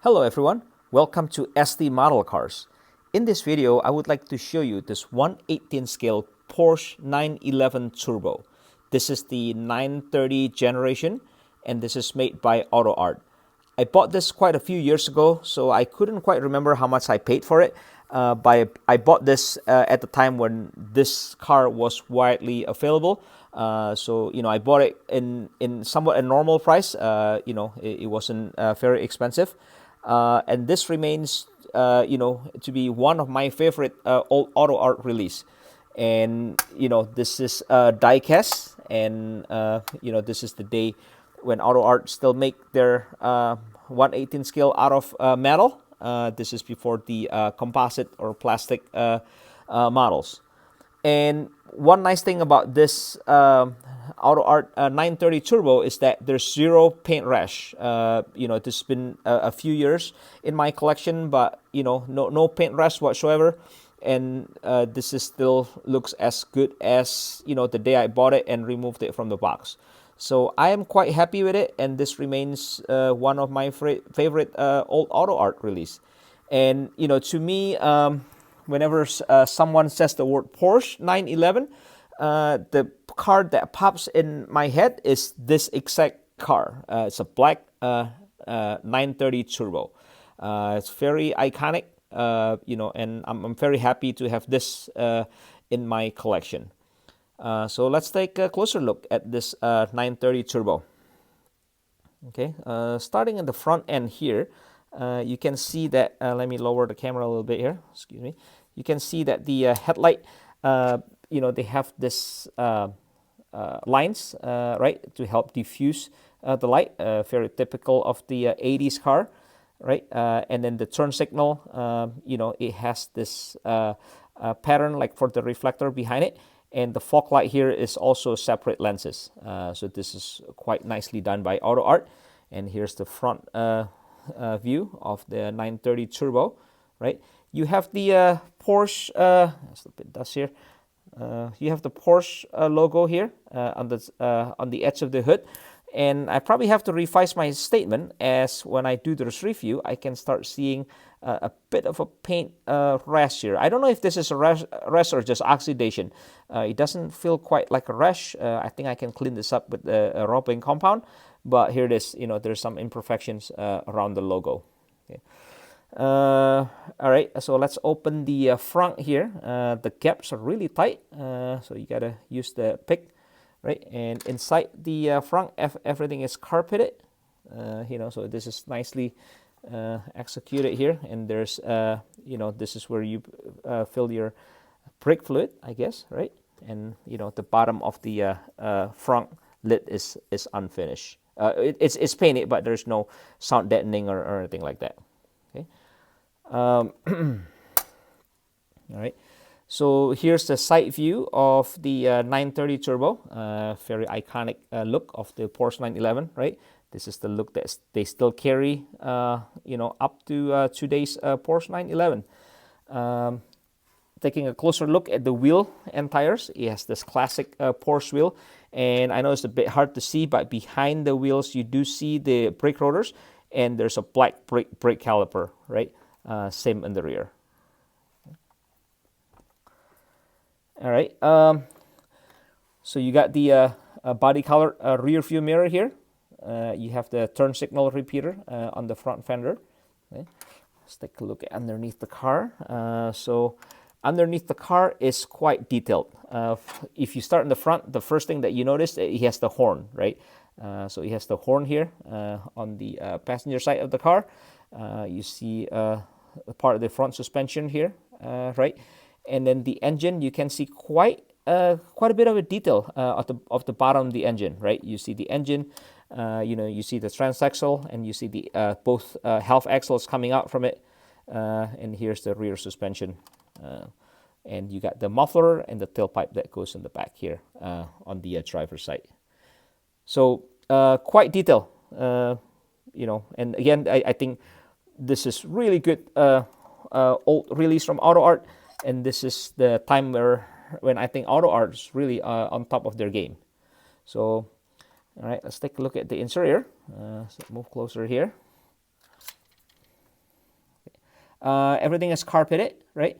Hello everyone, welcome to SD Model Cars. In this video, I would like to show you this 1/18 scale Porsche 911 Turbo. This is the 930 generation and this is made by AutoArt. I bought this quite a few years ago, so I couldn't quite remember how much I paid for it. But I bought this at the time when this car was widely available. I bought it in somewhat a normal price. It wasn't very expensive. And this remains, to be one of my favorite old AutoArt release. And, this is Diecast, and, this is the day when AutoArt still make their 1/18 scale out of metal. This is before the composite or plastic models. And one nice thing about this AutoArt 930 Turbo is that there's zero paint rash. This has been a few years in my collection, but no paint rash whatsoever. And this is still looks as good as the day I bought it and removed it from the box. So I am quite happy with it, and this remains one of my favorite old AutoArt release. And to me, whenever someone says the word Porsche 911, the car that pops in my head is this exact car. It's a black 930 Turbo. It's very iconic, and I'm very happy to have this in my collection. So let's take a closer look at this 930 Turbo. Okay, starting in the front end here, you can see that, let me lower the camera a little bit here, excuse me. You can see that the headlight, they have this lines, right, to help diffuse the light, very typical of the 80s car, right? And then the turn signal, it has this pattern like for the reflector behind it. And the fog light here is also separate lenses. So this is quite nicely done by AutoArt. And here's the front view of the 930 Turbo, right? You have the Porsche, there's a bit dust here. You have the Porsche logo here on the edge of the hood. And I probably have to revise my statement, as when I do this review, I can start seeing a bit of a paint rash here. I don't know if this is a rash or just oxidation. It doesn't feel quite like a rash. I think I can clean this up with a raw paint compound. But here it is, there's some imperfections around the logo. Okay. All right, so let's open the front here. The gaps are really tight, so you gotta use the pick. Right, and inside the front, everything is carpeted, so this is nicely executed here. And there's, this is where you fill your brake fluid, I guess, right? And the bottom of the front lid is unfinished. It's painted, but there's no sound deadening or anything like that. Okay. All right. So here's the side view of the 930 Turbo, very iconic look of the Porsche 911, right? This is the look that they still carry, up to today's Porsche 911. Taking a closer look at the wheel and tires, it has this classic Porsche wheel. And I know it's a bit hard to see, but behind the wheels, you do see the brake rotors, and there's a black brake caliper, right? Same in the rear. All right, so you got the body color rear view mirror here. You have the turn signal repeater on the front fender. Okay. Let's take a look at underneath the car. So underneath the car is quite detailed. If you start in the front, the first thing that you notice, it has the horn, right? So it has the horn here on the passenger side of the car. You see a part of the front suspension here, right? And then the engine, you can see quite a bit of a detail of the bottom of the engine, right? You see the engine, you see the transaxle, and you see the both half axles coming out from it. And here's the rear suspension, and you got the muffler and the tailpipe that goes in the back here on the driver's side. So quite detailed, And again, I think this is really good old release from AutoArt. And this is the time when I think AutoArt is really on top of their game. So, all right, let's take a look at the interior. So move closer here. Everything is carpeted, right?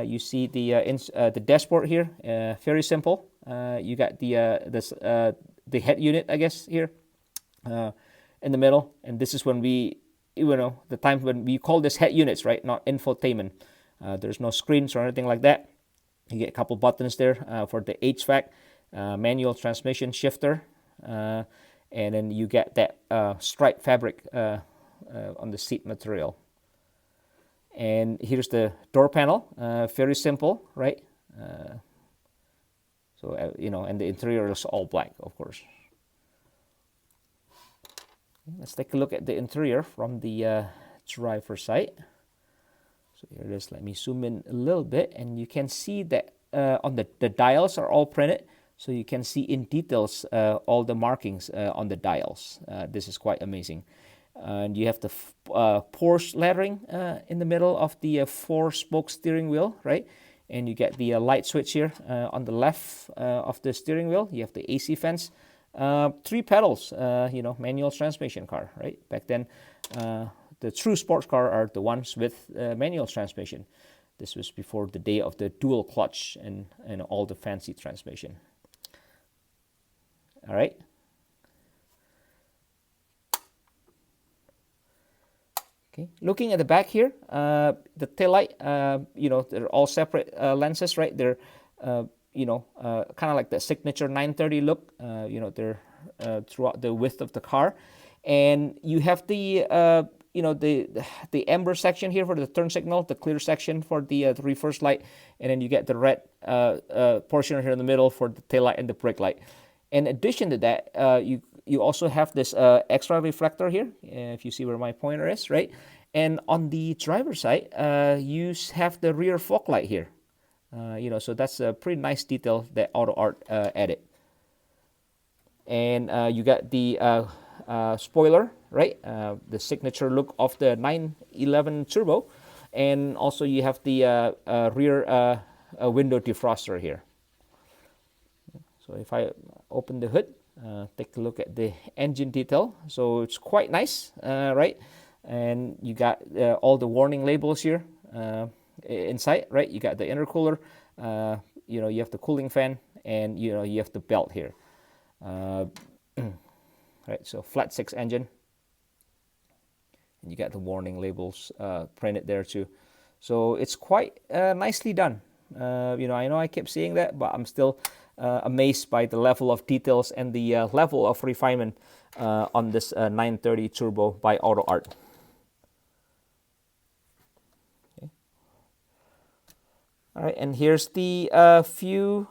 You see the dashboard here, very simple. You got the head unit, I guess, here in the middle, and this is when the time when we call this head units, right? Not infotainment. There's no screens or anything like that. You get a couple buttons there for the HVAC, manual transmission shifter, and then you get that striped fabric on the seat material. And here's the door panel, very simple, right? And the interior is all black, of course. Let's take a look at the interior from the driver's side. So here it is. Let me zoom in a little bit, and you can see that on the dials are all printed, so you can see in details all the markings on the dials. This is quite amazing. And you have the Porsche lettering in the middle of the 4-spoke steering wheel, right? And you get the light switch here on the left of the steering wheel. You have the AC fence, 3 pedals, manual transmission car, right? Back then, the true sports car are the ones with manual transmission. This was before the day of the dual clutch and all the fancy transmission. All right. Okay. Looking at the back here, the taillight, they're all separate lenses, right? They're, kind of like the signature 930 look. They're throughout the width of the car, and you have the amber section here for the turn signal, the clear section for the reverse light, and then you get the red portion here in the middle for the taillight and the brake light. In addition to that, you also have this extra reflector here, if you see where my pointer is, right? And on the driver's side, you have the rear fog light here. So that's a pretty nice detail that AutoArt added. And you got the spoiler, right? The signature look of the 911 Turbo. And also you have the rear window defroster here. So if I open the hood, take a look at the engine detail. So it's quite nice, right? And you got all the warning labels here inside, right? You got the intercooler, you have the cooling fan, and you have the belt here. Right, so flat 6 engine. And you got the warning labels printed there too. So it's quite nicely done. I know I kept saying that, but I'm still amazed by the level of details and the level of refinement on this 930 Turbo by AutoArt. Okay. All right, and here's the view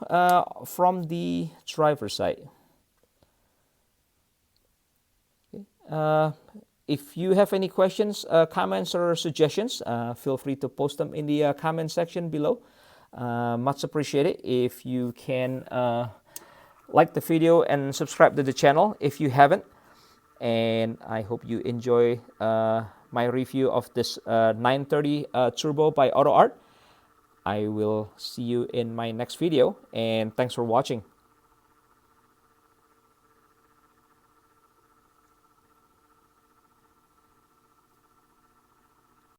from the driver's side. Okay. If you have any questions, comments, or suggestions, feel free to post them in the comment section below. Much appreciated if you can like the video and subscribe to the channel if you haven't. And I hope you enjoy my review of this 930 Turbo by AutoArt. I will see you in my next video, and thanks for watching.